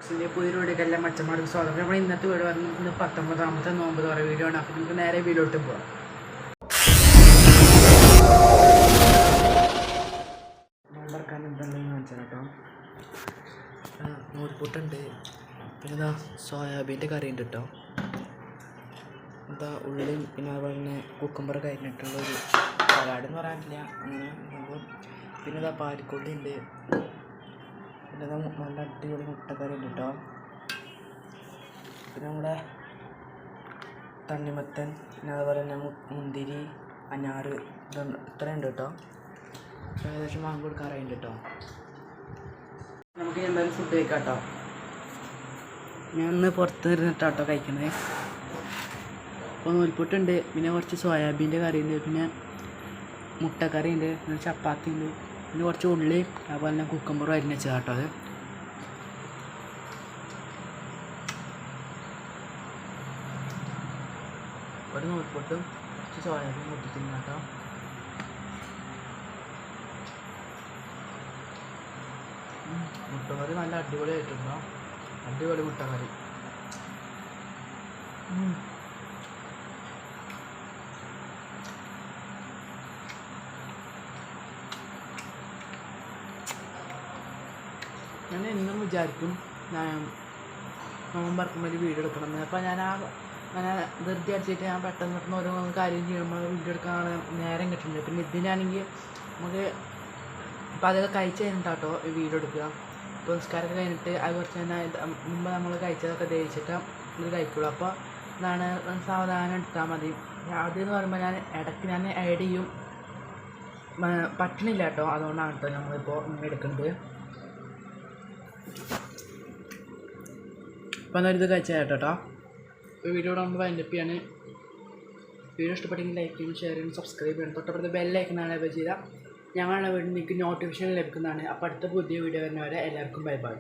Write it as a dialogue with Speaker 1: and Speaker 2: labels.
Speaker 1: പുതിയൊരുവിടെയെല്ലാം മച്ചന്മാർക്ക് സ്വാഗതം. നമ്മൾ ഇന്നത്തെ വീഡിയോ പറഞ്ഞാൽ ഇന്ന് 19ാമത്തെ നോമ്പ് തുറ വീഡിയോ ആണ്. അപ്പോൾ നമുക്ക് നേരെ വീഡിയോട്ട് പോകാം. നോമ്പറക്കാൻ എന്തുണ്ടെന്ന് കാണിച്ചാൽ കേട്ടോ. നൂൽപുട്ടുണ്ട്, പിന്നെ ഇതാ സോയാബീൻ്റെ കറി ഉണ്ട് കേട്ടോ. എന്താ ഉള്ളിയും പിന്നെ അതുപോലെ തന്നെ കുക്കുംബർ കഴിഞ്ഞിട്ടുള്ളൊരു സലാഡ് എന്ന് പറയാനില്ല അങ്ങനെ. പിന്നെ ഇതാ പാരിക്കൊള്ളി ഉണ്ട്, പിന്നെ നല്ല അടിപൊളി മുട്ടക്കറി ഉണ്ട് കേട്ടോ. പിന്നെ നമ്മുടെ തണ്ണിമത്തൻ, പിന്നെ അതുപോലെ തന്നെ മുന്തിരി, അനാറ് ഇത്രയുണ്ട് കേട്ടോ. ഏകദേശം വാങ്ങി കൊടുക്കാറായിട്ടുണ്ട് കേട്ടോ. നമുക്ക് എന്തായാലും ഫുഡ് കഴിക്കാം കേട്ടോ. ഞാൻ ഒന്ന് പുറത്ത് ഇരുന്നിട്ടാട്ടോ കഴിക്കുന്നത്. അപ്പോൾ നൂൽപുട്ടുണ്ട്, പിന്നെ കുറച്ച് സോയാബീൻ്റെ കറി ഉണ്ട്, പിന്നെ മുട്ടക്കറി ഉണ്ട്, പിന്നെ ചപ്പാത്തി ഉണ്ട്, പിന്നെ കുറച്ച് ഉള്ളി അതുപോലെ തന്നെ കുക്കുംബറും അരിഞ്ഞ് വെച്ചത് കേട്ടോ. അത് ഒരു നൂൽപുട്ടും കുറച്ച് സോയാബീൻ മുട്ടിച്ചിരുന്നു കേട്ടോ. മുട്ടക്കറി നല്ല അടിപൊളിയായിട്ടുണ്ടോ, അടിപൊളി മുട്ടക്കറി. ഞാൻ എന്നും വിചാരിക്കും നോമ്പറക്കുമ്പോൾ ഒരു വീഡിയോ എടുക്കണമെന്ന്. അപ്പോൾ ഞാൻ അങ്ങനെ ധൃതി അടിച്ചിട്ട് ഞാൻ പെട്ടെന്ന് പെട്ടെന്ന് ഓരോ കാര്യം ചെയ്യുമ്പോൾ വീഡിയോ എടുക്കാൻ നേരം കിട്ടുന്നുണ്ട്. പിന്നെ ഇതിനാണെങ്കിൽ നമുക്ക് അപ്പോൾ അതൊക്കെ കഴിച്ച് കഴിഞ്ഞിട്ടാട്ടോ വീഡിയോ എടുക്കുക. ഇപ്പോൾ നിസ്കാരമൊക്കെ കഴിഞ്ഞിട്ട് അത് കുറച്ച് തന്നെ മുമ്പ് നമ്മൾ കഴിച്ചതൊക്കെ ദഹിച്ചിട്ട് ഇത് കഴിക്കുള്ളൂ. അപ്പോൾ ഇതാണ് സാവധാനം എടുത്താൽ മതി. ആദ്യം പറയുമ്പോൾ ഞാൻ ഇടയ്ക്ക് ഞാൻ ആഡ് ചെയ്യും, പറ്റണില്ല കേട്ടോ. അതുകൊണ്ടാണ് കേട്ടോ നമ്മളിപ്പോൾ ഇങ്ങനെ എടുക്കുന്നത്. അപ്പോൾ എന്നാൽ ഇത് കഴിച്ചാൽ കേട്ടോ. ഇപ്പോൾ വീഡിയോ നമ്മൾ വൈൻഡപ്പ് ചെയ്യാണ്. വീഡിയോ ഇഷ്ടപ്പെട്ടെങ്കിൽ ലൈക്ക് ചെയ്യണം, ഷെയർ ചെയ്യണം, സബ്സ്ക്രൈബ് ചെയ്യണം. തൊട്ടപ്പുറത്ത് ബെല്ലൈക്കനാണ് എനേബിൾ ചെയ്താൽ ഞങ്ങളുടെ വീട്ടിൽ നിങ്ങൾക്ക് നോട്ടിഫിക്കേഷൻ ലഭിക്കുന്നതാണ്. അപ്പോൾ അടുത്ത പുതിയ വീഡിയോ വരുന്നവരെ എല്ലാവർക്കും ബൈ ബൈ.